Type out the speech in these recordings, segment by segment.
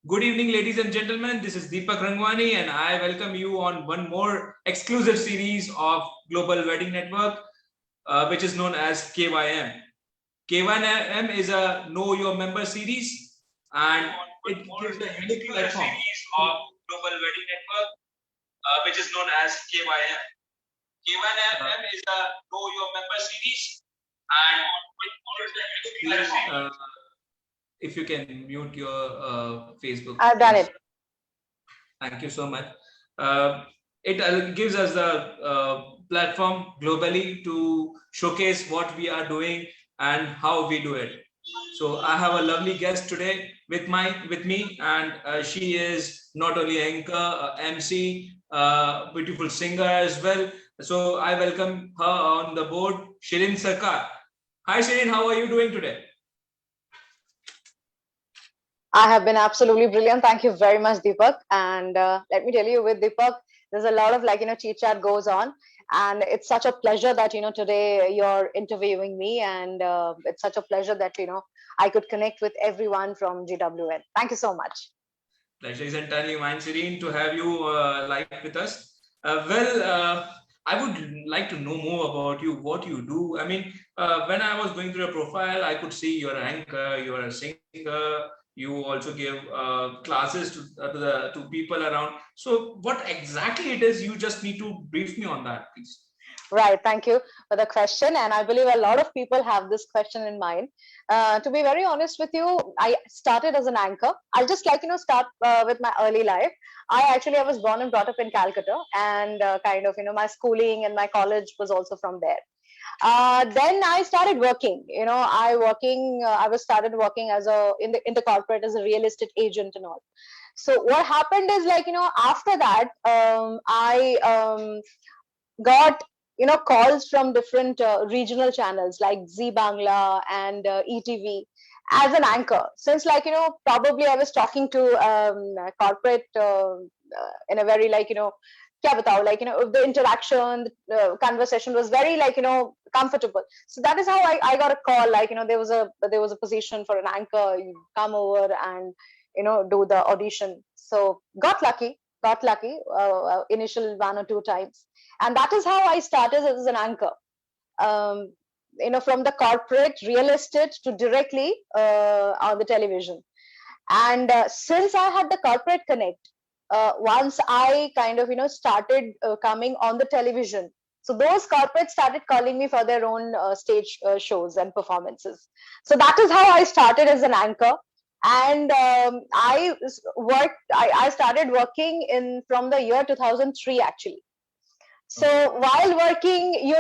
Good evening, ladies and gentlemen. This is Deepak Rangwani, and I welcome you on one more exclusive series of Global Wedding Network, which is known as KYM. KYM is a Know Your Member series, and it gives a unique platform of Global Wedding Network, which is known as KYM. KYM is a Know Your Member series, and it gives a unique platform. If you can mute your Facebook. I've done it. Thank you so much. It gives us the platform globally to showcase what we are doing and how we do it. So I have a lovely guest today with me, and she is not only anchor, MC, beautiful singer as well. So I welcome her on the board, Shirin Sarkar. Hi Shirin, how are you doing today? I have been absolutely brilliant. Thank you very much, Deepak. And let me tell you, with Deepak, there's a lot of chit chat goes on, and it's such a pleasure that today you're interviewing me, and it's such a pleasure that I could connect with everyone from GWN. Thank you so much. Pleasure is entirely mine, Shirin, to have you live with us. I would like to know more about you, what you do. I mean, when I was going through your profile, I could see you're an anchor, you're a singer, you also give classes to people around. So what exactly it is, you just need to brief me on that, please. Right. Thank you for the question. And I believe a lot of people have this question in mind. To be very honest with you, I started as an anchor. I'll just start with my early life. I was born and brought up in Calcutta, and my schooling and my college was also from there. Then I started working. I was started working as in the corporate as a real estate agent and all. So what happened is after that, I got calls from different regional channels like Z Bangla and ETV as an anchor. Since probably I was talking to corporate in a very kya batao, the interaction, the conversation was very comfortable. So that is how I got a call, there was a position for an anchor, you come over and do the audition. So got lucky initial 1 or 2 times, and that is how I started as an anchor. um, from the corporate real estate to directly on the television. And since I had the corporate connect, once I started coming on the television, so those corporates started calling me for their own stage shows and performances. So that is how I started as an anchor. And I started working in from the year 2003 actually. So while working,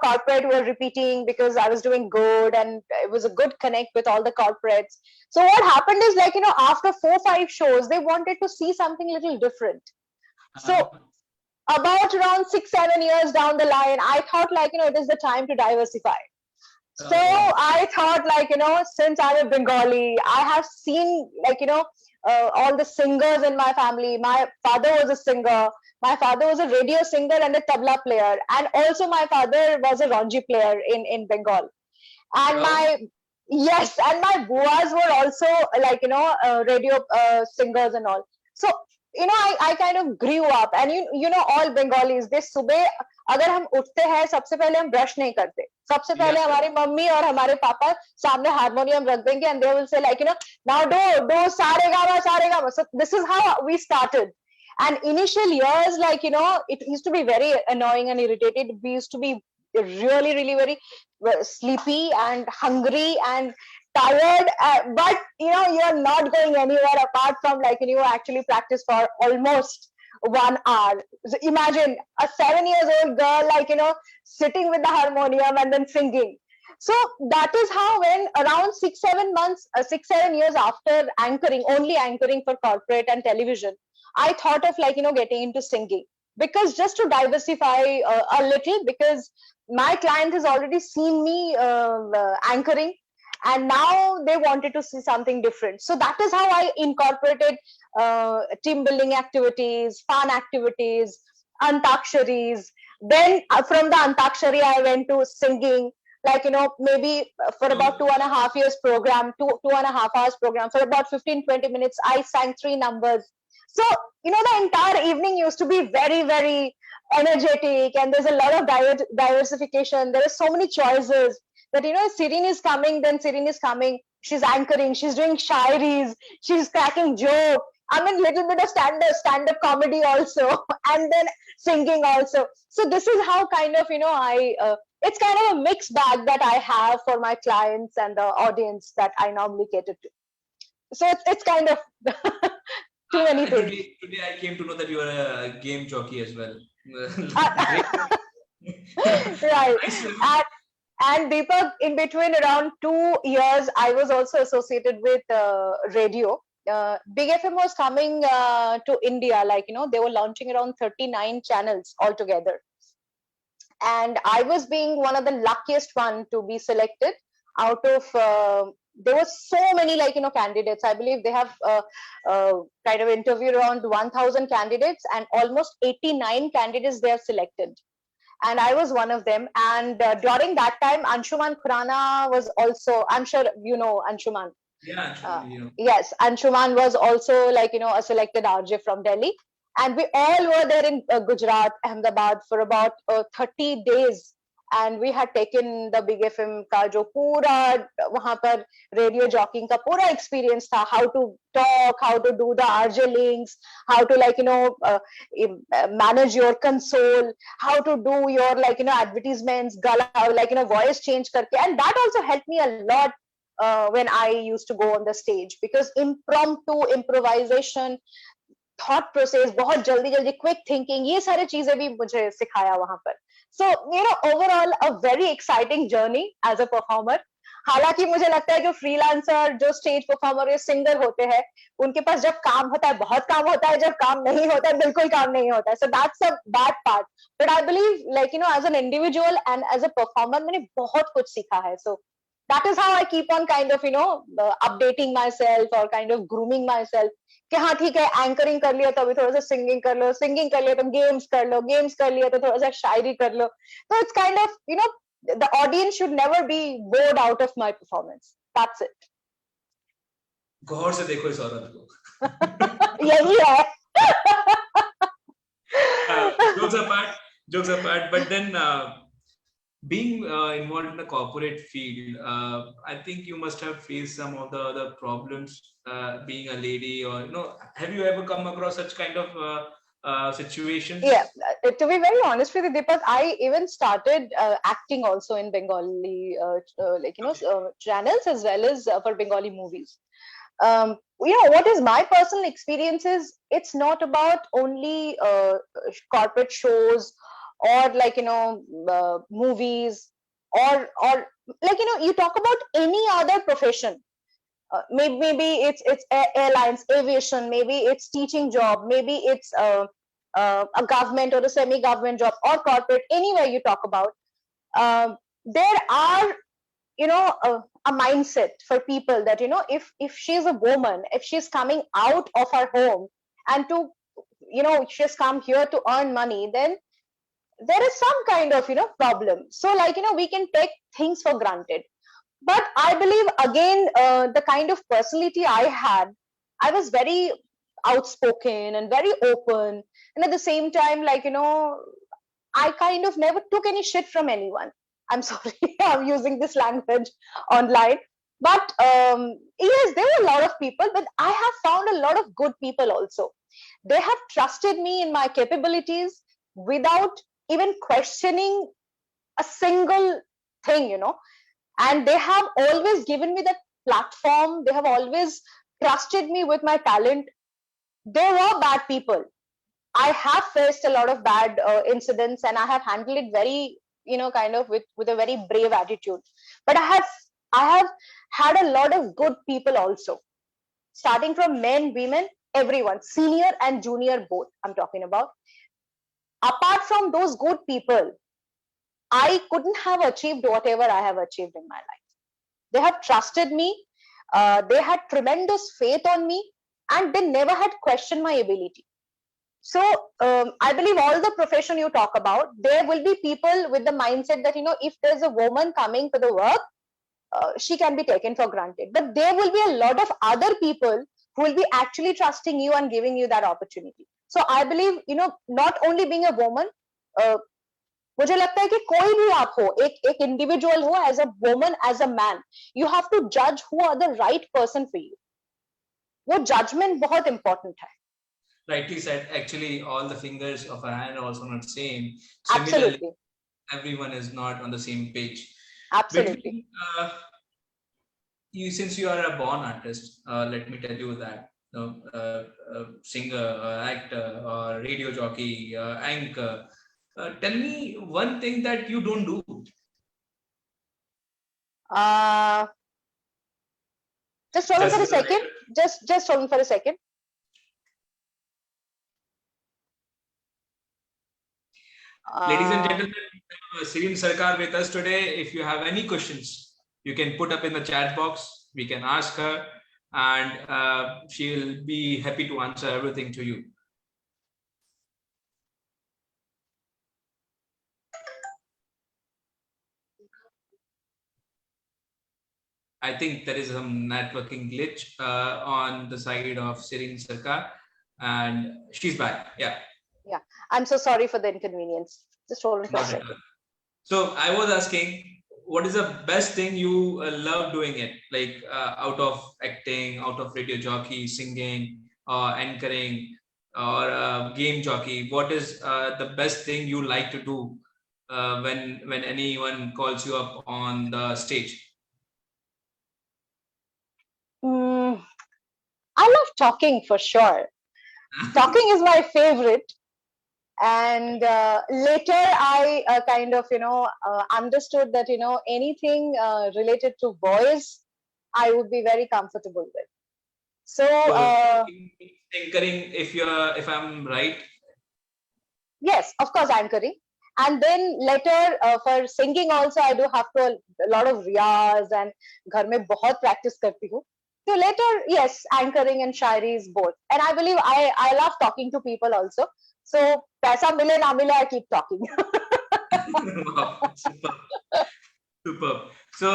corporate were repeating because I was doing good and it was a good connect with all the corporates. So what happened is after 4 5 shows, they wanted to see something little different. So about around 6 7 years down the line, I thought it is the time to diversify. So I thought since I'm a Bengali, I have seen all the singers in my family. My father was a singer. My father was a radio singer and a tabla player, and also my father was a ranji player in Bengal. And my yes, and my buas were also radio singers and all. So I kind of grew up, and all Bengalis, they सुबह अगर हम उठते हैं सबसे पहले हम brush नहीं करते, सबसे पहले हमारी मम्मी और हमारे पापा सामने हारमोनियम रख देंगे, and they will say now do sa re ga ma. So this is how we started. And initial years, it used to be very annoying and irritated. We used to be really very sleepy and hungry and tired, but you're not going anywhere apart from you actually practice for almost 1 hour. So imagine a 7 years old girl sitting with the harmonium and then singing. So that is how, when around 6 7 months 6 7 years after anchoring, only anchoring for corporate and television, I thought of getting into singing, because just to diversify a little, because my client has already seen me anchoring, and now they wanted to see something different. So that is how I incorporated team building activities, fun activities, antaksharis. Then from the antakshari I went to singing. like, maybe for about 2.5 years program, 2.5 hours program, for about 15-20 minutes, I sang 3 numbers. So, the entire evening used to be very, very energetic, and there's a lot of diversification. There are so many choices that, Sireen is coming, then Sireen is coming. She's anchoring, she's doing shairis, she's cracking joke. I mean, little bit of stand-up comedy also, and then singing also. So this is how kind of, it's kind of a mixed bag that I have for my clients and the audience that I normally cater to. So it's kind of too many things. Today I came to know that you are a game jockey as well. Right. And Deepak, in between around 2 years, I was also associated with radio. Big FM was coming to India, like, they were launching around 39 channels altogether. And I was being one of the luckiest one to be selected out of, there were so many, like, candidates. I believe they have kind of interviewed around 1,000 candidates, and almost 89 candidates they have selected. And I was one of them. And during that time, Anshuman Khurana was also, I'm sure you know Anshuman. Yeah, yes, Anshuman was also, like, a selected RJ from Delhi. And we all were there in Gujarat, Ahmedabad for about 30 days. And we had taken the Big FM का जो पूरा वहाँ पर radio jockeying का पूरा experience था, how to talk, how to do the RJ links, how to, like, manage your console, how to do your, like, advertisements, gala, like, voice change करके. And that also helped me a lot when I used to go on the stage, because impromptu, improvisation, thought process, बहुत जल्दी quick thinking, ये सारे चीजें भी मुझे सिखाया वहां पर. So, overall a very exciting journey as a performer. हालांकि मुझे लगता है कि फ्रीलांसर जो स्टेज परफॉर्मर या सिंगर होते हैं, उनके पास जब काम होता है बहुत काम होता है, जब काम नहीं होता है बिल्कुल काम नहीं होता है. So that's a bad part. But I believe, like, as an individual and as a performer, मैंने बहुत कुछ सीखा है. So that is how I keep on kind of, updating myself or kind of grooming myself. कि हाँ ठीक है, anchoring कर लिया तो अभी थोड़ा सा सिंगिंग कर लो, सिंगिंग कर लिया तो गेम्स कर लो, गेम्स कर लिया तो थोड़ा सा शायरी कर लो. तो it's kind of, the audience should never be bored out of my performance. That's it. गौर से देखो इस औरत को. यही है. Jokes apart, but then being involved in the corporate field, I think you must have faced some of the other problems being a lady, or have you ever come across such kind of situations? Yeah, to be very honest with you, Deepak, I even started acting also in Bengali, channels, as well as for Bengali movies. What is my personal experience is, it's not about only corporate shows or, like, movies, or like, you talk about any other profession. Maybe it's airlines, aviation, maybe it's teaching job, maybe it's a government or a semi-government job, or corporate, anywhere you talk about. There are, a mindset for people that, if she's a woman, if she's coming out of her home and to, she's come here to earn money, then there is some kind of, problem. So, like, we can take things for granted. But I believe, again, the kind of personality I had, I was very outspoken and very open. And at the same time, like, I kind of never took any shit from anyone. I'm sorry, I'm using this language online. But yes, there were a lot of people, but I have found a lot of good people also. They have trusted me in my capabilities without even questioning a single thing, and they have always given me that platform. They have always trusted me with my talent. There were bad people. I have faced a lot of bad incidents, and I have handled it very, kind of with a very brave attitude. But I have had a lot of good people also, starting from men, women, everyone, senior and junior both, I'm talking about. Apart from those good people, I couldn't have achieved whatever I have achieved in my life. They have trusted me. They had tremendous faith on me, and they never had questioned my ability. So I believe all the profession you talk about, there will be people with the mindset that, if there's a woman coming to the work, she can be taken for granted. But there will be a lot of other people who will be actually trusting you and giving you that opportunity. So I believe, not only being a woman, मुझे लगता है कि कोई भी आप हो, एक individual हो, as a woman, as a man, you have to जज who are the right person for you. वो जजमेंट बहुत इंपॉर्टेंट है. Rightly said. Actually, all the fingers of a hand are also not same. Absolutely. Similarly, everyone is not on the same page. Absolutely. Since you are a born artist, let me tell you that singer, actor, or radio jockey, anchor. Tell me one thing that you don't do. Just hold on for a second. Just hold on for a second. Ladies and gentlemen, Serene Sarkar with us today. If you have any questions, you can put up in the chat box. We can ask her, and she'll be happy to answer everything to you. I think there is some networking glitch on the side of Serene Sarkar, and she's back. Yeah. Yeah, I'm so sorry for the inconvenience. Just hold on for a second. So I was asking, what is the best thing you love doing it? Like out of acting, out of radio jockey, singing, anchoring, or game jockey, what is the best thing you like to do when anyone calls you up on the stage? I love talking for sure. Talking is my favorite. And later I kind of understood that anything related to voice I would be very comfortable with. So anchoring, if I'm right. Yes, of course, anchoring. And then later for singing also I do have to a lot of riyaz, and ghar mein bahut practice karti hu. So later, yes, anchoring and shairi is both. And I believe I love talking to people also. So paisa mile na mile, I keep talking. Wow, superb. So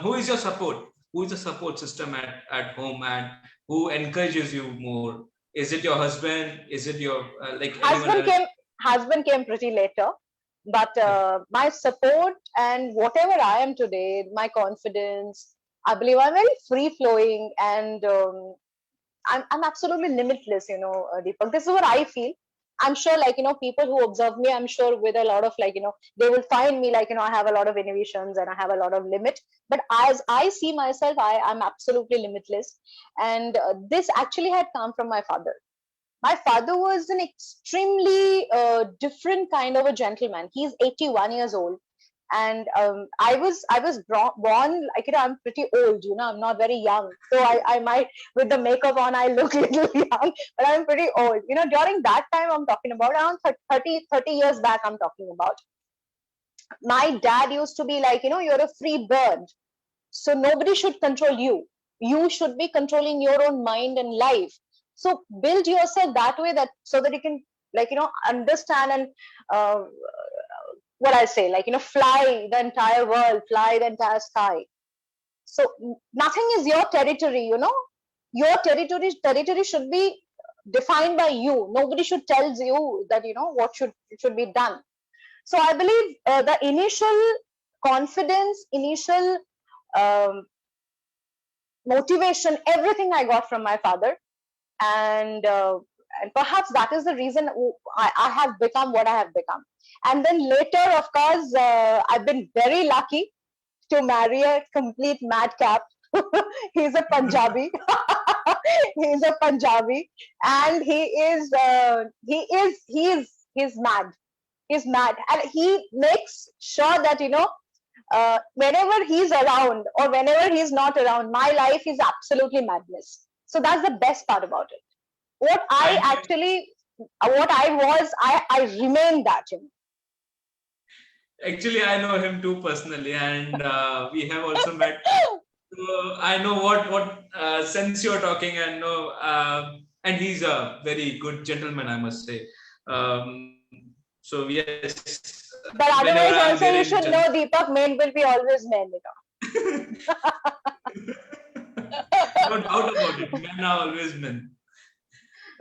who is your support? Who is the support system at home, and who encourages you more? Is it your husband? Is it your husband came pretty later, but my support and whatever I am today, my confidence, I believe I'm very free flowing, and I'm absolutely limitless, Deepak. This is what I feel. I'm sure, people who observe me, I'm sure with a lot of they will find me I have a lot of innovations and I have a lot of limit. But as I see myself, I'm absolutely limitless. And this actually had come from my father. My father was an extremely different kind of a gentleman. He's 81 years old. And I was born I'm pretty old, I'm not very young. So I might, with the makeup on, I look a little young, but I'm pretty old. During that time, I'm talking about around 30 years back, I'm talking about. My dad used to be you're a free bird, so nobody should control you. You should be controlling your own mind and life. So build yourself that way, that so that you can understand and what I say, fly the entire world, fly the entire sky. So nothing is your territory, your territory should be defined by you. Nobody should tell you that, what should be done. So I believe the initial confidence, initial motivation, everything I got from my father. And perhaps that is the reason I have become what I have become. And then later, of course, I've been very lucky to marry a complete madcap. He's a Punjabi. He's a Punjabi, and he's mad. He's mad, and he makes sure that whenever he's around or whenever he's not around, my life is absolutely madness. So that's the best part about it. What I was, I remain that. Actually, I know him too personally, and we have also met. So I know what sense you're talking, and know and he's a very good gentleman, I must say. So yes, But whenever otherwise, I'm also there you in should know, Deepak, men will be always men, you know. no doubt about it, men are always men.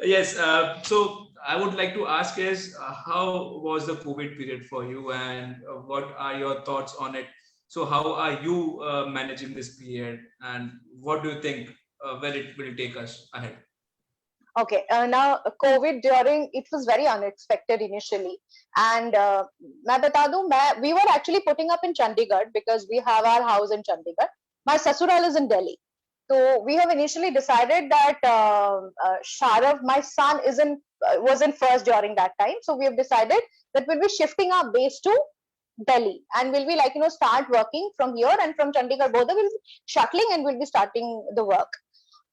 Yes. So I would like to ask is how was the COVID period for you, and what are your thoughts on it? So how are you managing this period, and what do you think where it will take us ahead? Okay, now COVID during it was very unexpected initially, and मैं बता दूं we were actually putting up in Chandigarh because we have our house in Chandigarh. My sasural is in Delhi, so we have initially decided that Sharav, my son, was in first during that time, so we have decided that we'll be shifting our base to Delhi and we'll be like start working from here, and from Chandigarh both will be shuttling and we'll be starting the work.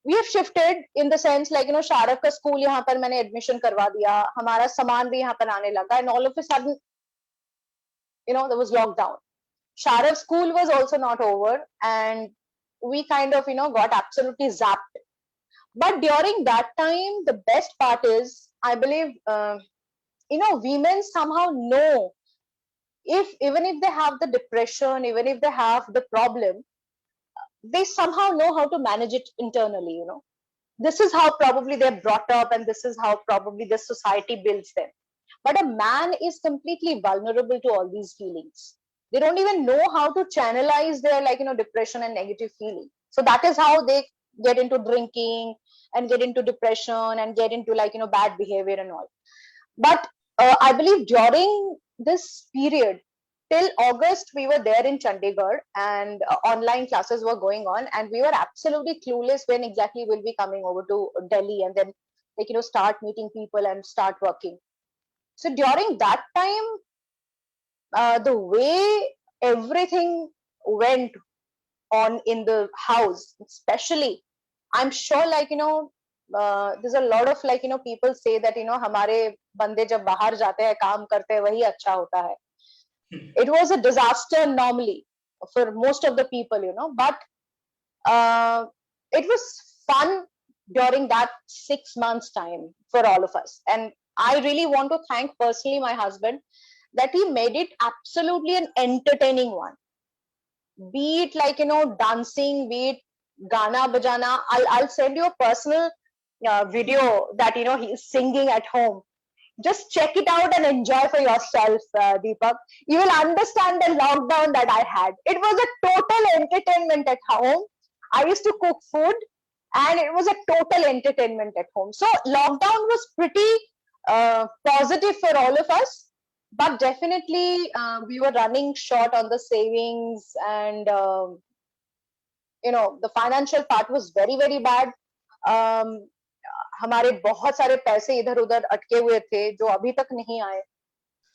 We have shifted in the sense like शारफ का school यहाँ पर मैंने admission करवा दिया, हमारा सामान भी यहाँ पर आने लगा, and all of a sudden there was lockdown. Sharaf's school was also not over, and we kind of got absolutely zapped. But during that time, the best part is I believe women somehow know, if even if they have the depression, even if they have the problem, they somehow know how to manage it internally. This is how probably they're brought up, and this is how probably the society builds them. But a man is completely vulnerable to all these feelings. They don't even know how to channelize their depression and negative feeling. So that is how they get into drinking and get into depression and get into bad behavior and all. But I believe during this period till August, we were there in Chandigarh, and online classes were going on, and we were absolutely clueless when exactly we'll be coming over to Delhi and then start meeting people and start working. So during that time, the way everything went on in the house, especially, I'm sure there's a lot of people say that हमारे बंदे जब बाहर जाते हैं काम करते हैं वही अच्छा होता है. It was a disaster normally for most of the people, but uh, it was fun during that 6 months time for all of us. And I really want to thank personally my husband that he made it absolutely an entertaining one. Be it dancing, be it gana bajana. I'll send you a personal video that he's singing at home. Just check it out and enjoy for yourself, Deepak. You will understand the lockdown that I had. It was a total entertainment at home. I used to cook food, and it was a total entertainment at home. So lockdown was pretty positive for all of us, but definitely we were running short on the savings, and the financial part was very very bad. um, हमारे बहुत सारे पैसे इधर उधर अटके हुए थे जो अभी तक नहीं आए.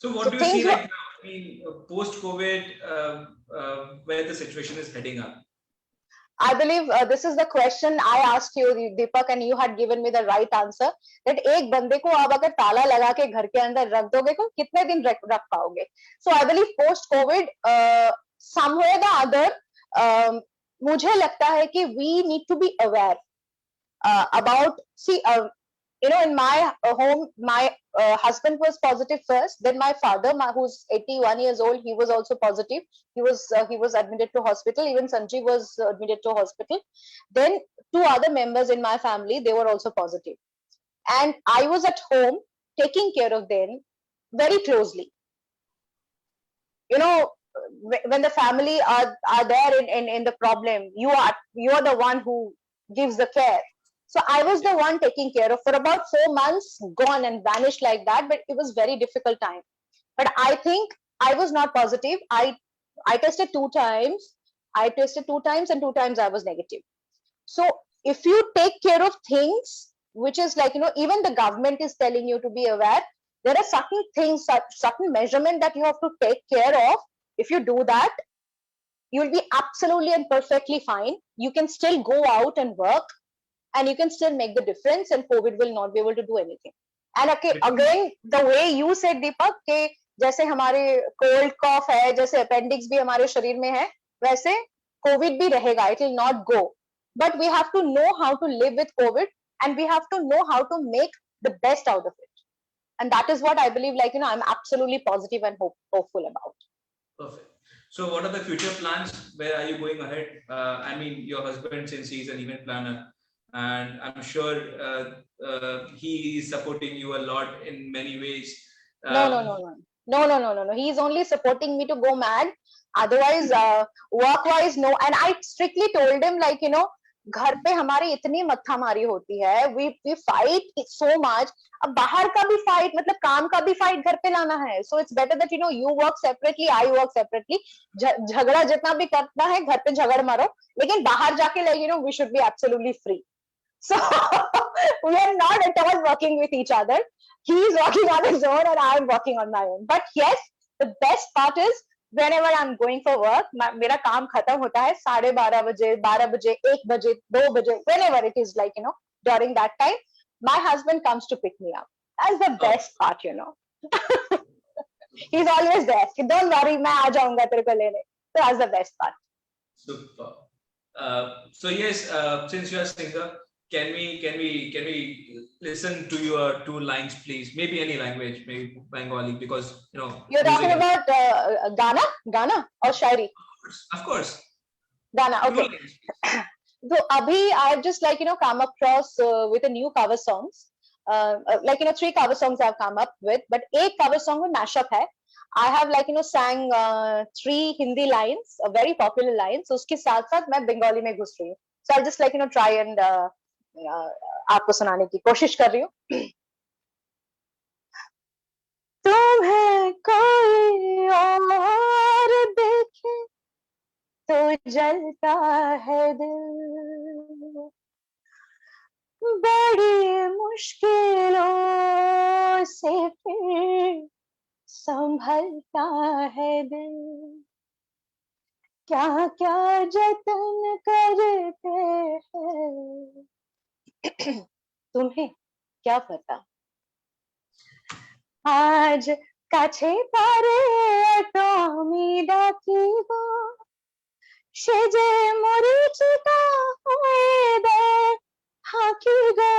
So what So do you see things right were, now? I mean, post-COVID, where the situation is heading up? I believe this is the question I asked you, Deepak, and you had given me the right answer. That एक बंदे को आप अगर ताला लगा के घर के अंदर रख दोगे तो कितने दिन रख पाओगे? So I believe post-COVID, somewhere the other, मुझे लगता है कि we need to be aware about, see, in my home, my husband was positive first, then my father, who's 81 years old, he was also positive. He was admitted to hospital. Even Sanjeev was admitted to hospital. Then two other members in my family, they were also positive, and I was at home taking care of them very closely. When the family are there in the problem, you are the one who gives the care. So I was the one taking care of for about 4 months, gone and vanished like that. But it was very difficult time. But I think I was not positive. I tested 2 times. I tested 2 times, and 2 times I was negative. So if you take care of things, which is even the government is telling you to be aware, there are certain things, certain measurement that you have to take care of. If you do that, you will be absolutely and perfectly fine. You can still go out and work, and you can still make the difference, and COVID will not be able to do anything. And okay, again, the way you said, Deepak, कि जैसे हमारे cold cough है, जैसे appendix भी हमारे शरीर में है, वैसे COVID भी रहेगा. It will not go. But we have to know how to live with COVID. and we have to know how to make the best out of it. And that is what I believe, like, I'm absolutely positive and hopeful about. Perfect. So, what are the future plans? Where are you going ahead? I mean, your husband, since he's an event planner, and I'm sure he is supporting you a lot in many ways. No, no, no, no. No, no, no, no, no. He's only supporting me to go mad. Otherwise, work-wise, no. And I strictly told him, like, घर पे हमारी इतनी मत्थामारी होती है, we fight so much. अब बाहर का भी fight, मतलब काम का भी fight घर पे लाना है. So it's better that you work separately, I work separately. झगड़ा जितना भी करना है घर पे झगड़ मारो, लेकिन बाहर जाके, like, we should be absolutely free. So we are not at all working with each other. He is working on his own and I am working on my own. But yes, the best part is whenever I'm going for work, मेरा काम खत्म होता है 12:30 बजे, 12 बजे, 1 बजे, 2 बजे, whenever it is, like, during that time, my husband comes to pick me up. That's the best part, He's always there. Don't worry, मैं आ जाऊंगा तेरे को लेने. So that's the best part. Super. So yes, since you are a singer, can we listen to your 2 lines, please? Maybe any language, maybe Bengali, because you're talking about Gana or Shairi? Of course. Gana, okay. So Abhi, I've just, like, come across with a new cover songs. Like, 3 cover songs I've come up with, but 8 cover song with mashup hai. I have, like, sang 3 Hindi lines, very popular lines. So uske साथ साथ मैं Bengali में घुस रही हूँ. So I'll just, like, try and आपको सुनाने की कोशिश कर रही हूँ. तुम्हें कोई और देखे तो जलता है दिल, बड़ी मुश्किलों से फिर संभलता है दिल, क्या क्या जतन करते हैं तुम्हें क्या पता, आज কাছে পারে তুমি ডাকিব, সেজে মরিচিকা হয়ে দেয় হাঁকি গো,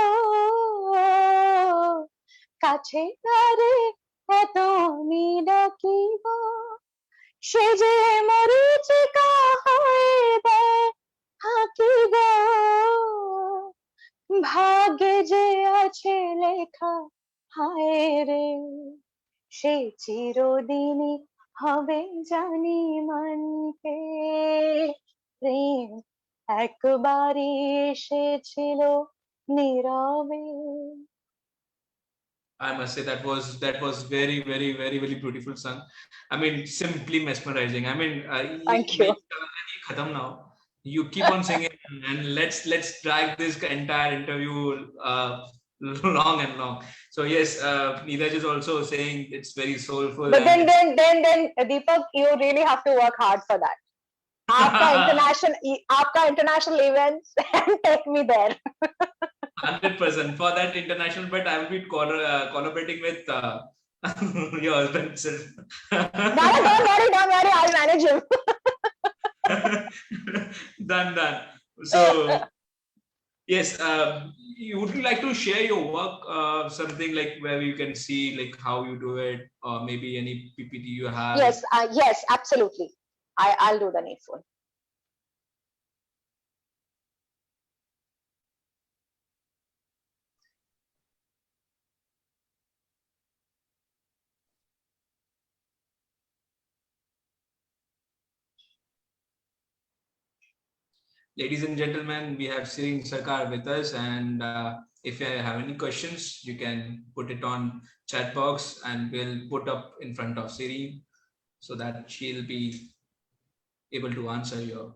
কাছে পারে তুমি ডাকিব, সেজে মরিচিকা হয়ে দেয় হাঁকি গো, ভাগ্যে যে আছে লেখা হায় রে, সে চিরদিনই হবে জানি মনকে, প্রেম একবারই এসেছিল নীরবে. I must say that was very, very, very, very beautiful song. I mean, simply mesmerizing. I mean, thank you. Khatam now. You keep on singing, and let's drag this entire interview long and long. So yes, Neeraj is also saying it's very soulful. But then Deepak, you really have to work hard for that. आपका international events and take me there. 100% for that international, but I will be collaborating with your husband itself. Don't worry, I'll manage him. Done. So yes, would you like to share your work, something like where you can see like how you do it, or maybe any PPT you have? Yes, absolutely. I'll do the needful. Ladies and gentlemen, we have Sireen Sarkar with us, and if you have any questions, you can put it on chat box, and we'll put up in front of Sireen so that she'll be able to answer your.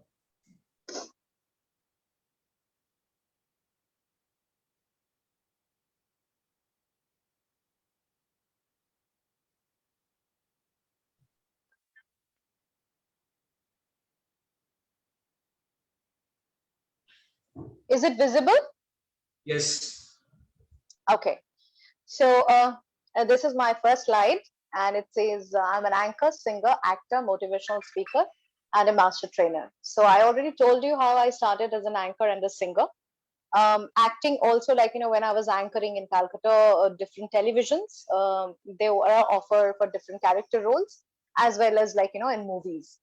Is it visible? Yes. Okay. So this is my first slide, and it says I'm an anchor, singer, actor, motivational speaker, and a master trainer. So I already told you how I started as an anchor and a singer. Acting also, like, when I was anchoring in Calcutta, different televisions, they were offer for different character roles, as well as, like, in movies.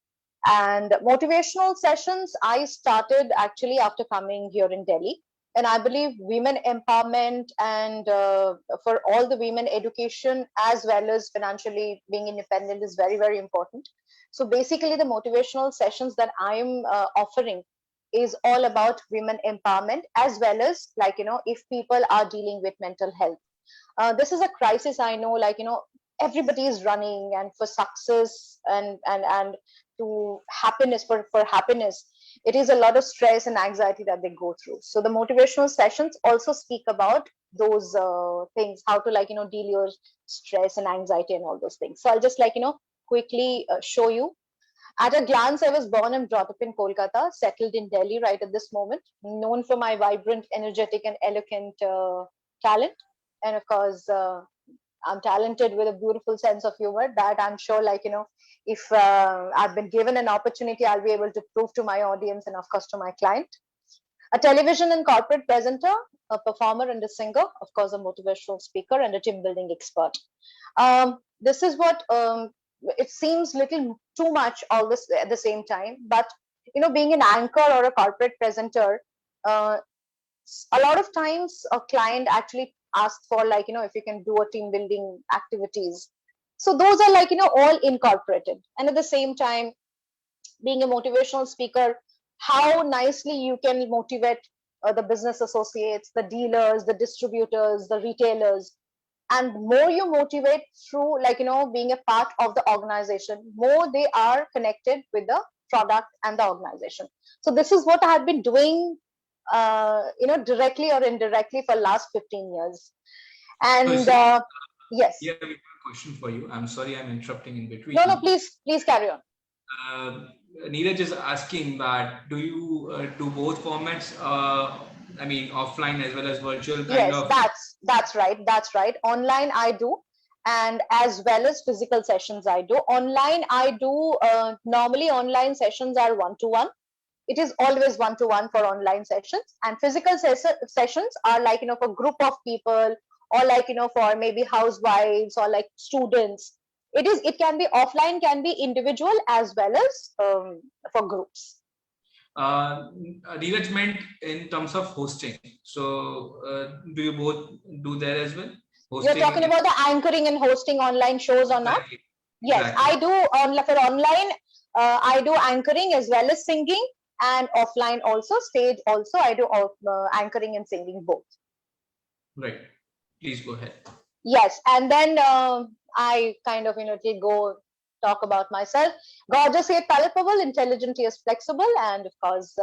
And motivational sessions, I started actually after coming here in Delhi. And I believe women empowerment and for all the women education, as well as financially being independent, is very, very important. So basically, the motivational sessions that I'm offering is all about women empowerment, as well as, like, if people are dealing with mental health. This is a crisis, I know, like, everybody is running and for success and to happiness, for happiness. It is a lot of stress and anxiety that they go through. So the motivational sessions also speak about those things, how to, like, deal your stress and anxiety and all those things. So I'll just, like, quickly show you. At a glance, I was born and brought up in Kolkata, settled in Delhi right at this moment, known for my vibrant, energetic, and eloquent talent. And of course, I'm talented with a beautiful sense of humor that I'm sure, like, if I've been given an opportunity, I'll be able to prove to my audience and, of course, to my client. A television and corporate presenter, a performer and a singer, of course, a motivational speaker, and a team building expert. This is what it seems little too much all this at the same time, but being an anchor or a corporate presenter, uh, a lot of times a client actually asks for, like, if you can do a team building activities. So those are, like, all incorporated. And at the same time, being a motivational speaker, how nicely you can motivate the business associates, the dealers, the distributors, the retailers. And more you motivate through, like, being a part of the organization, more they are connected with the product and the organization. So this is what I have been doing, directly or indirectly for last 15 years. And yes. Yeah, we have a question for you. I'm sorry I'm interrupting in between. No, please carry on. Neeraj is asking that do you do both formats? I mean, offline as well as virtual kind of. That's right. Online I do, and as well as physical sessions I do. Online I do, normally online sessions are one-to-one. It is always one-to-one for online sessions, and physical sessions are, like, for group of people, or, like, for maybe housewives or like students. It can be offline, can be individual, as well as for groups. Neeraj meant in terms of hosting. So do you both do that as well? Hosting. You're talking about the anchoring and hosting online shows or not? Exactly. Yes, I do. For online, I do anchoring as well as singing, and offline also, stage also, I do anchoring and singing both. Right. Please go ahead. Yes, and then I kind of go talk about myself. Gorgeous yet palpable, intelligent yet flexible, and of course,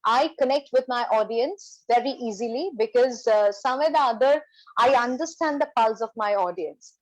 I connect with my audience very easily because somewhere or the other, I understand the pulse of my audience.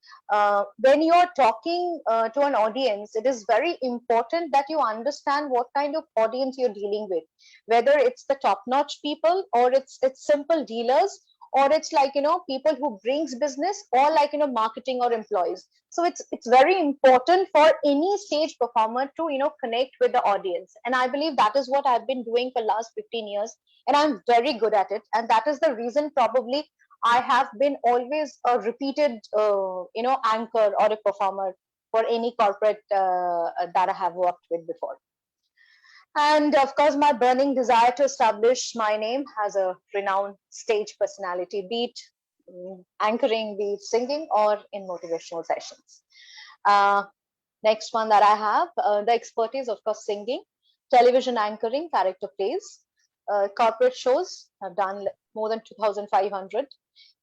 When you are talking to an audience, it is very important that you understand what kind of audience you're dealing with, whether it's the top-notch people or it's simple dealers, or it's like people who brings business, or like marketing or employees. So it's very important for any stage performer to connect with the audience, and I believe that is what I've been doing for last 15 years, and I'm very good at it. And that is the reason probably I have been always a repeated anchor or a performer for any corporate that I have worked with before. And of course, my burning desire to establish my name as a renowned stage personality, be it anchoring, be it singing, or in motivational sessions. Next one that I have, the expertise, of course, singing, television anchoring, character plays, corporate shows. I've done more than 2,500.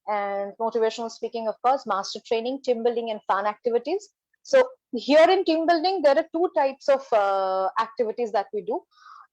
And motivational speaking, of course, master training, team building, and fun activities. So here in team building, there are two types of activities that we do.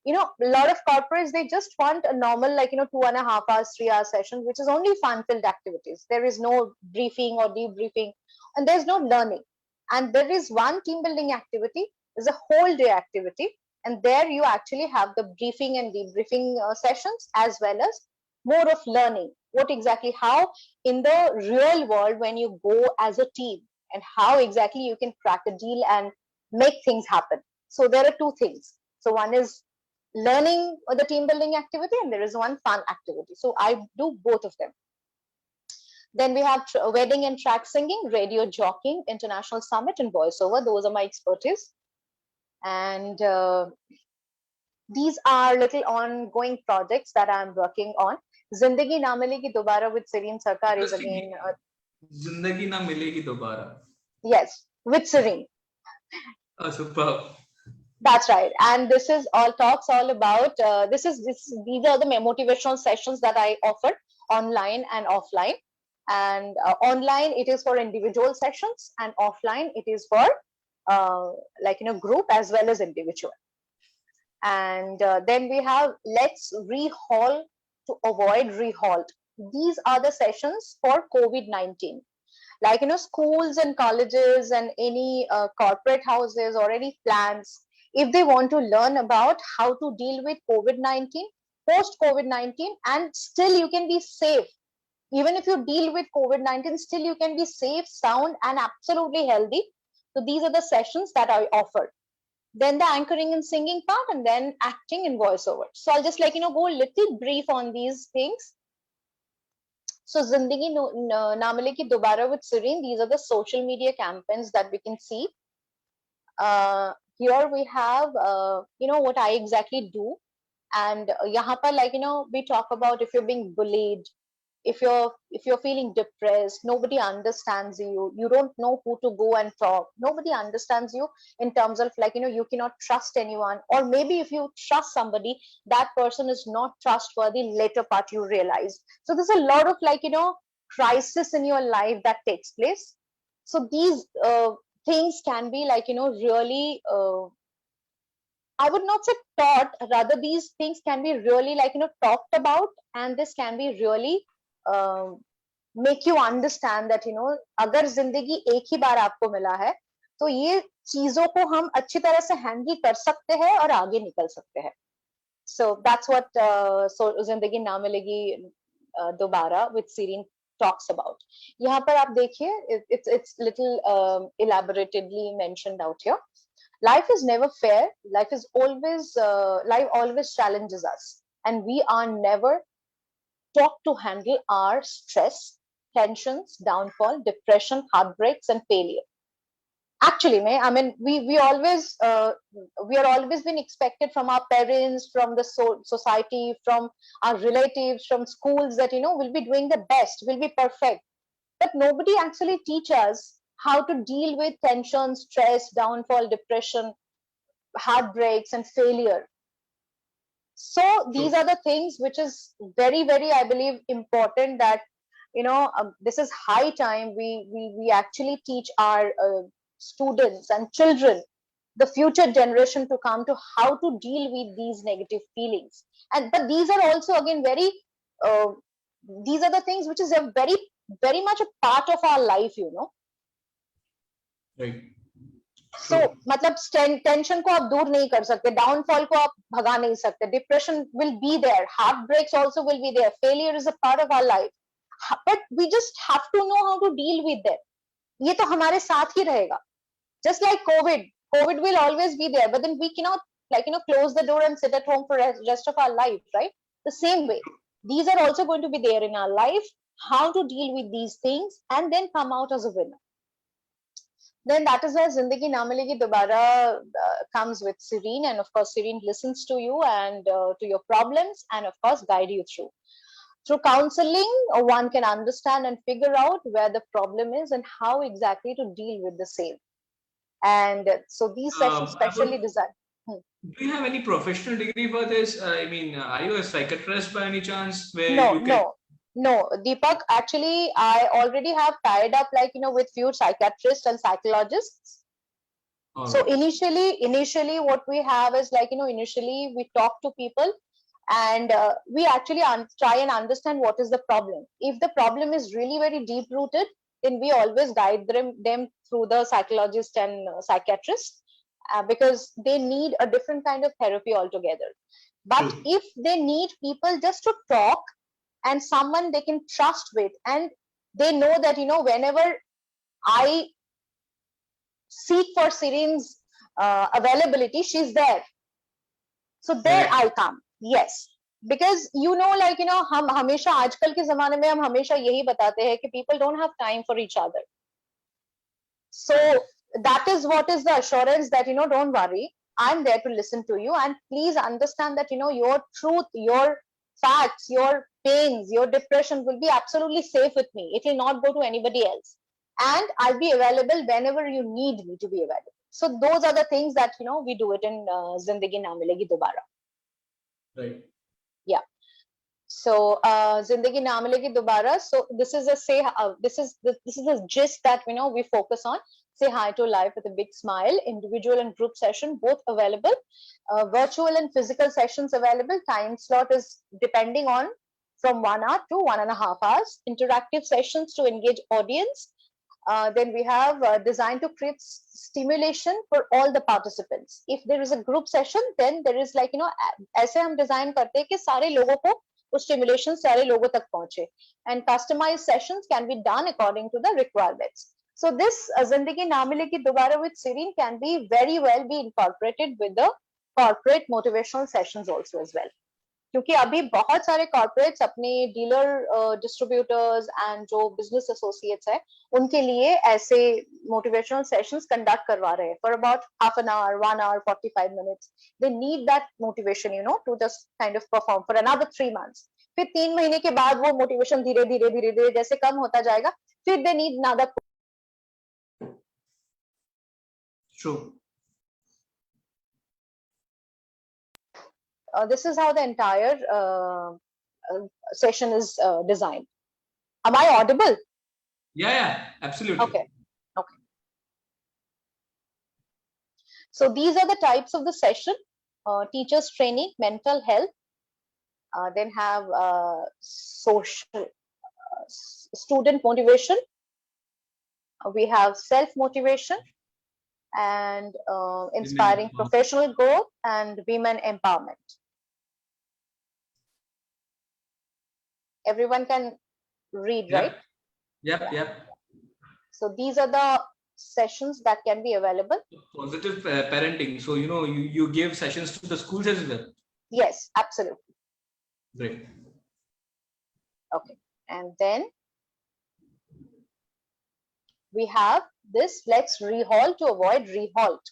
A lot of corporates, they just want a normal, like 2.5 hours, 3 hour session, which is only fun-filled activities. There is no briefing or debriefing, and there's no learning. And there is one team building activity, is a whole day activity, and there you actually have the briefing and debriefing sessions, as well as more of learning. What exactly, how in the real world, when you go as a team, and how exactly you can crack a deal and make things happen. So there are two things. So one is learning or the team building activity, and there is one fun activity. So I do both of them. Then we have wedding and track singing, radio jockeying, international summit, and voiceover. Those are my expertise. And these are little ongoing projects that I'm working on. Zindagi Na Milegi Dobara with Serene Sarkar is again. Zindagi Na Milegi Dobara. Yes, with Serene. Oh, superb. That's right. And this is all talks all about these are the motivational sessions that I offer online and offline. And online it is for individual sessions, and offline it is for group as well as individual. And then we have let's rehaul to avoid rehault. These are the sessions for COVID-19. Like, schools and colleges and any corporate houses or any plans, if they want to learn about how to deal with COVID-19, post COVID-19, and still you can be safe. Even if you deal with COVID-19, still you can be safe, sound, and absolutely healthy. So these are the sessions that I offer. Then the anchoring and singing part, and then acting and voiceover. So I'll just go a little brief on these things. So Zindagi Na Milegi Dobara with Serene, these are the social media campaigns that we can see. Here we have, what I exactly do. And yahan par, we talk about if you're being bullied, if you're feeling depressed, nobody understands you, you don't know who to go and talk, nobody understands you in terms of you cannot trust anyone, or maybe if you trust somebody, that person is not trustworthy, later part you realize. So there's a lot of crisis in your life that takes place. So these things can be really I would not say taught, rather these things can be really talked about, and this can be really make you understand that अगर जिंदगी एक ही बार आपको मिला है तो ये चीजों को हम अच्छी तरह से हैंडल कर सकते हैं और आगे निकल सकते हैं. So that's what so जिंदगी ना मिलेगी दोबारा with Serene talks about. यहाँ पर आप देखिए it's little elaboratedly mentioned out here. Life is never fair. Life always challenges us, and we are never taught to handle our stress, tensions, downfall, depression, heartbreaks, and failure. Actually, I mean, we are always been expected from our parents, from the society, from our relatives, from schools that we'll be doing the best, we'll be perfect, but nobody actually teach us how to deal with tension, stress, downfall, depression, heartbreaks, and failure. So these are the things which is very, very, I believe, important that this is high time we actually teach our students and children, the future generation to come, to how to deal with these negative feelings. And but these are also again very these are the things which is a very, very much a part of our life, Right. So मतलब tension को आप दूर नहीं कर सकते, downfall को आप भगा नहीं सकते, depression will be there, heart breaks also will be there, failure is a part of our life, but we just have to know how to deal with that. ये तो हमारे साथ ही रहेगा, just like covid will always be there, but then we cannot close the door and sit at home for rest of our life, right? The same way these are also going to be there in our life, how to deal with these things and then come out as a winner. Then that is where Zindagi Na Milegi Dobara comes with Serene, and of course Serene listens to you and to your problems, and of course guide you through. Through counseling, one can understand and figure out where the problem is and how exactly to deal with the same. And so these sessions specially designed. Do you have any professional degree for this? I mean, are you a psychiatrist by any chance? No, Deepak, actually I already have tied up with few psychiatrists and psychologists. So initially what we have is initially we talk to people, and we actually try and understand what is the problem. If the problem is really very deep rooted, then we always guide them through the psychologist and psychiatrist, because they need a different kind of therapy altogether. But if they need people just to talk and someone they can trust with, and they know that whenever I seek for Serene's availability, she's there. So there Correct. I come. Yes. Because हम हमेशा आजकल के जमाने में हम हमेशा यही बताते हैं कि people don't have time for each other. So that is what is the assurance that, don't worry, I'm there to listen to you, and please understand that, your truth, your facts, your pains, your depression will be absolutely safe with me. It will not go to anybody else. And I'll be available whenever you need me to be available. So those are the things that, we do it in Zindagi Na Milegi Dobara. Right. Yeah. So Zindagi Na Milegi Dobara. So this is this is the gist that we focus on. Say hi to life with a big smile. Individual and group session both available. Virtual and physical sessions available. Time slot is depending on from 1 hour to 1.5 hours. Interactive sessions to engage audience. Then we have designed to create stimulation for all the participants. If there is a group session, then there is ऐसे हम design करते हैं कि सारे लोगों को वो stimulation सारे लोगों तक पहुंचे. And customized sessions can be done according to the requirements. So this Zindagi Na Milegi Dobara with Serene can be very well be incorporated with the corporate motivational sessions also as well. क्योंकि अभी बहुत सारे corporates अपने dealer distributors and जो business associates है उनके लिए ऐसे मोटिवेशनल सेशंस कंडक्ट करवा रहे हैं for about half an hour 1 hour 45 minutes. They need that motivation to just kind of perform for another 3 months. फिर 3 महीने के बाद वो मोटिवेशन धीरे धीरे जैसे कम होता जाएगा फिर they need another. True. This is how the entire session is designed. Am I audible? Yeah, absolutely. Okay. So these are the types of the session. Teachers training, mental health, then have social, student motivation. We have self-motivation and inspiring professional growth and women empowerment. Everyone can read, Yep. right? Yep. So these are the sessions that can be available. Positive parenting. So you give sessions to the schools as well. Yes, absolutely. Great. Okay, and then we have this let's rehaul to avoid rehalt.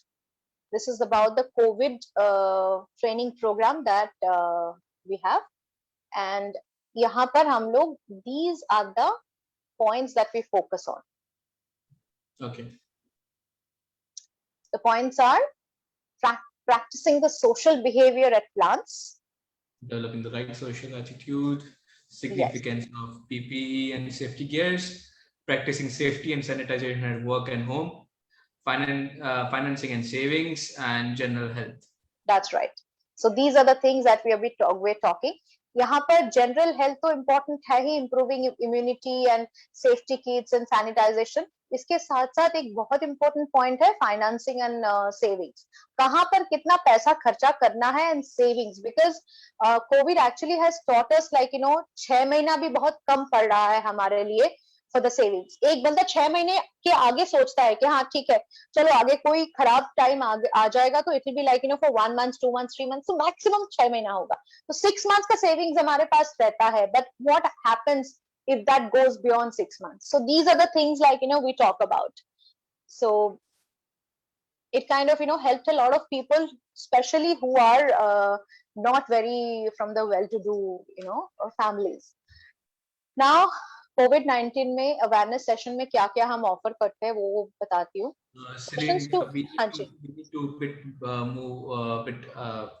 This is about the COVID training program that we have, and यहाँ पर हम लोग these are the points that we focus on. Okay. The points are practicing the social behavior at plants, Developing the right social attitude, significance of PPE and safety gears, practicing safety and sanitization at work and home, financing and savings, and general health. That's right. So these are the things that we're talking. यहाँ पर general health तो important है ही, improving immunity and safety kits and sanitization. इसके साथ साथ एक बहुत इंपॉर्टेंट पॉइंट है फाइनेंसिंग एंड सेविंग्स. कहाँ पर कितना पैसा खर्चा करना है and savings, because covid actually has taught us 6 महीना भी बहुत कम पड़ रहा है हमारे लिए फॉर द सेविंग्स. एक बंदा 6 महीने के आगे सोचता है कि हाँ ठीक है चलो आगे कोई खराब टाइम आ जाएगा तो it will be for 1 month 2 months 3 months, तो मैक्सिमम 6 महीना होगा. तो 6 months का सेविंग्स हमारे पास रहता है. But what happens if that goes beyond 6 months? So these are the things we talk about. So it kind of helped a lot of people, especially who are not very from the well-to-do families. Now COVID-19 में awareness session में क्या क्या हम offer करते हैं वो बताती हूँ. We need to move a bit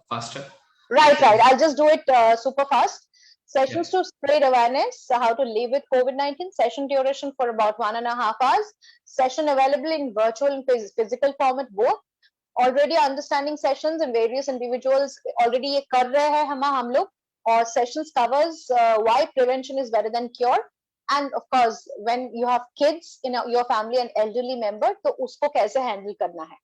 faster. Right. I'll just do it super fast. Sessions to spread awareness, how to live with COVID-19. Session duration for about 1.5 hours. Session available in virtual and physical format both. Already understanding sessions and various individuals already ये कर रहे हैं हम लोग. और sessions covers why prevention is better than cure. And of course, when you have kids in your family and elderly member, तो उसको कैसे handle करना है.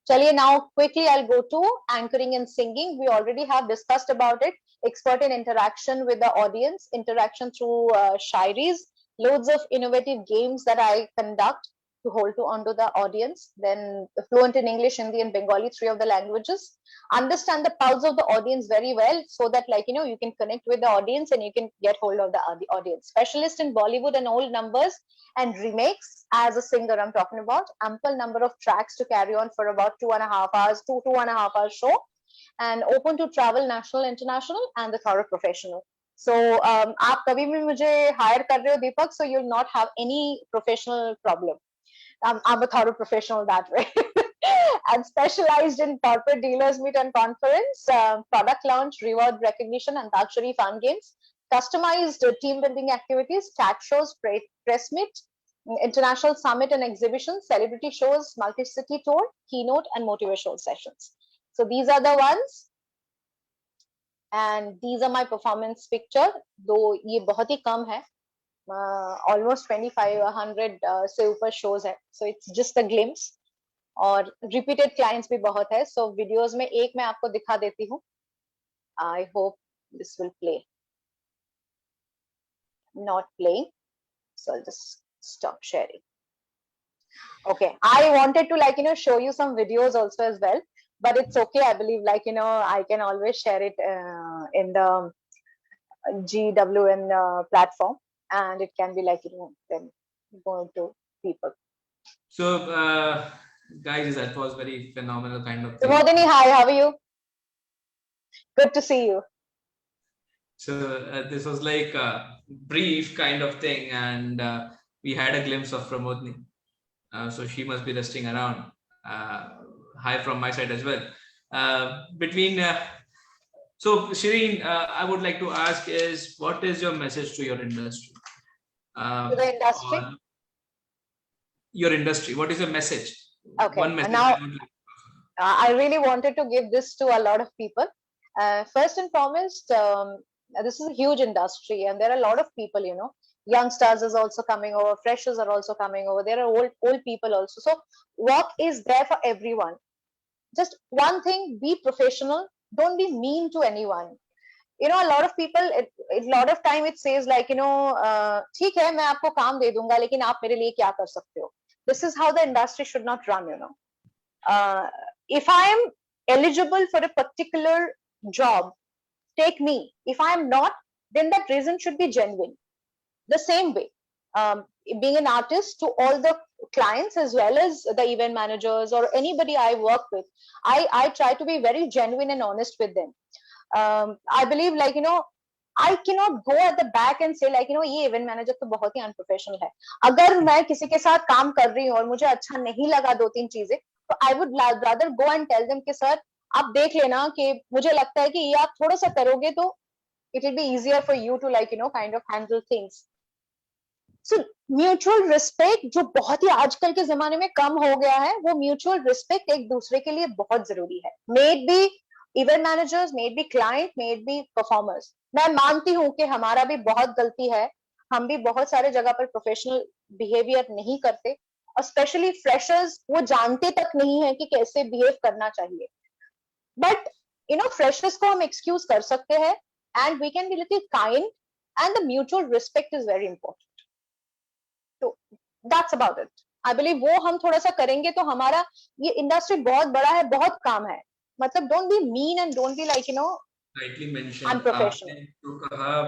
चलिए now quickly I'll go to anchoring and singing. We already have discussed about it. Expert in interaction with the audience, interaction through shairis, loads of innovative games that I conduct. to hold onto the audience, then fluent in English, Hindi, and Bengali, 3 of the languages. Understand the pulse of the audience very well, so that you can connect with the audience and you can get hold of the audience. Specialist in Bollywood and old numbers and remakes. As a singer, I'm talking about ample number of tracks to carry on for about 2.5 hours, 2.5 hours show, and open to travel national, international, and the thorough professional. So आप कभी भी मुझे hire कर रहे हो दीपक, so you'll not have any professional problem. I'm a thorough professional that way. And specialized in corporate dealers meet and conference, product launch, reward recognition, and Antakshari fun games, customized team building activities, chat shows, press meet, international summit and exhibitions, celebrity shows, multi-city tour, keynote, and motivational sessions. So these are the ones. And these are my performance picture, though ये बहुत ही कम है, almost 2500 से ऊपर shows है, so it's just a glimpse. और repeated clients भी बहुत है, so videos में एक मैं आपको दिखा देती हूँ. I hope this will play. Not playing, so I'll just stop sharing. Okay, I wanted to show you some videos also as well, but it's okay. I believe I can always share it in the GWN platform, and it can be then going to people. So guys, that was very phenomenal kind of thing. Pramodini, hi, how are you? Good to see you. So this was like a brief kind of thing, and we had a glimpse of Pramodini. So she must be resting around. Hi from my side as well. So Shireen, I would like to ask is, what is your message to your industry? To the industry? Your industry. What is your message? Okay. One message. Now, I really wanted to give this to a lot of people. First and foremost, this is a huge industry, and there are a lot of people, youngsters is also coming over, freshers are also coming over, there are old people also. So work is there for everyone. Just one thing, be professional, don't be mean to anyone. A lot of people, a lot of time it says ठीक है मैं आपको काम दे दूंगा लेकिन आप मेरे लिए क्या कर सकते हो. This is how the industry should not run. If I am eligible for a particular job, take me. If I am not, then that reason should be genuine. The same way, being an artist, to all the clients as well as the event managers or anybody I work with, I try to be very genuine and honest with them. I believe I cannot go at the back and say ये event manager तो बहुत ही unprofessional है. अगर मैं किसी के साथ काम कर रही हूँ और मुझे अच्छा नहीं लगा 2-3 चीजें, तो I would rather go and tell them कि सर आप देख लेना कि मुझे लगता है कि ये आप थोड़ा सा करोगे तो it will be easier for you to kind of handle things. So mutual respect जो बहुत ही आजकल के जमाने में कम हो गया है, वो mutual respect एक दूसरे के लिए बहुत जरूरी है. May it be event managers, may it be client, may it be performers. मैं मानती हूँ कि हमारा भी बहुत गलती है, हम भी बहुत सारे जगह पर professional behavior नहीं करते, और especially freshers वो जानते तक नहीं है कि कैसे behave करना चाहिए. But freshers को हम excuse कर सकते हैं, and we can be little kind, and the mutual respect is very important. So that's about it. I believe वो हम थोड़ा सा करेंगे तो हमारा ये industry बहुत बड़ा है, बहुत काम है. मतलब don't be mean and don't be rightly mentioned. unprofessional. जो कहा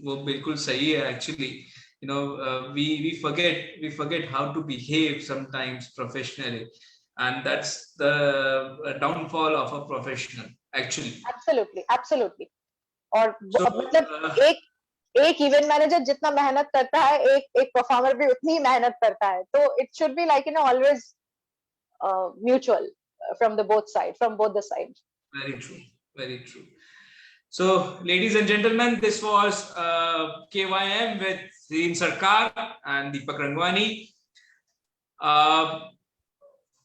वो बिल्कुल सही है actually. We forget how to behave sometimes professionally, and that's the downfall of a professional actually. Absolutely. और मतलब एक इवेंट मैनेजर जितना मेहनत करता है, एक परफॉर्मर भी उतनी ही मेहनत करता है. तो it should be always mutual from both the sides. Very true. So ladies and gentlemen, this was KYM with Shireen Sarkar and Deepak Rangwani. A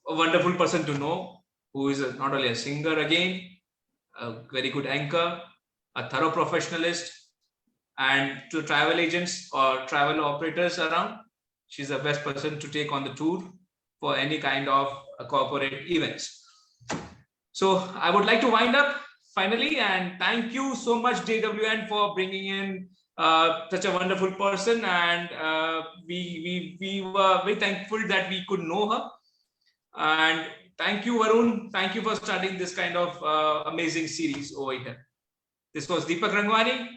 wonderful person to know, who is not only a singer again, a very good anchor, a thorough professionalist, and to travel agents or travel operators around, she's the best person to take on the tour for any kind of corporate events. So I would like to wind up finally, and thank you so much JWN for bringing in such a wonderful person, and we were very thankful that we could know her. And thank you, Varun. Thank you for starting this kind of amazing series over here. This was Deepak Rangwani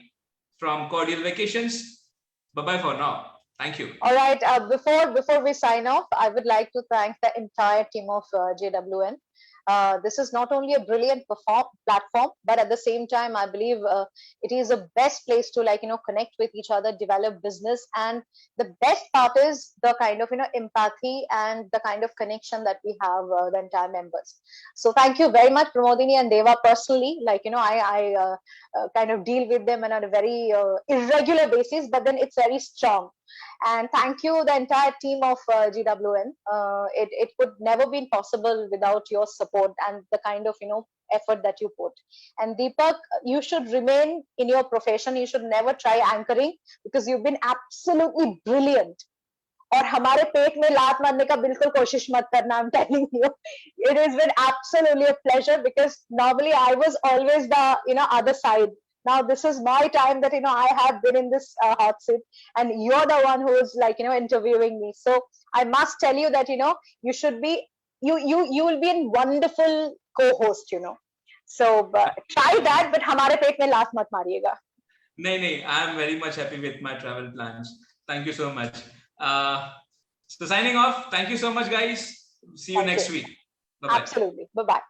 from Cordial Vacations. Bye-bye for now. Thank you. All right. Before we sign off, I would like to thank the entire team of JWN. This is not only a brilliant platform, but at the same time, I believe it is the best place to connect with each other, develop business, and the best part is the kind of empathy and the kind of connection that we have the entire members. So thank you very much, Pramodini and Deva. Personally, I kind of deal with them on a very irregular basis, but then it's very strong. And thank you the entire team of GWN. It would never been possible without your support and the kind of effort that you put. And Deepak, you should remain in your profession. You should never try anchoring because you've been absolutely brilliant. और हमारे पेट में लात मारने का बिल्कुल कोशिश मत करना. I'm telling you, it has been absolutely a pleasure because normally I was always the other side. Now this is my time that I have been in this hot seat, and you're the one who's interviewing me. So I must tell you that you should be you will be a wonderful co-host. So try that, but हमारे पेट में लात मत मारिएगा. नहीं, I am very much happy with my travel plans. Thank you so much. So signing off. Thank you so much, guys. See you next week. Bye-bye. Absolutely. Bye-bye.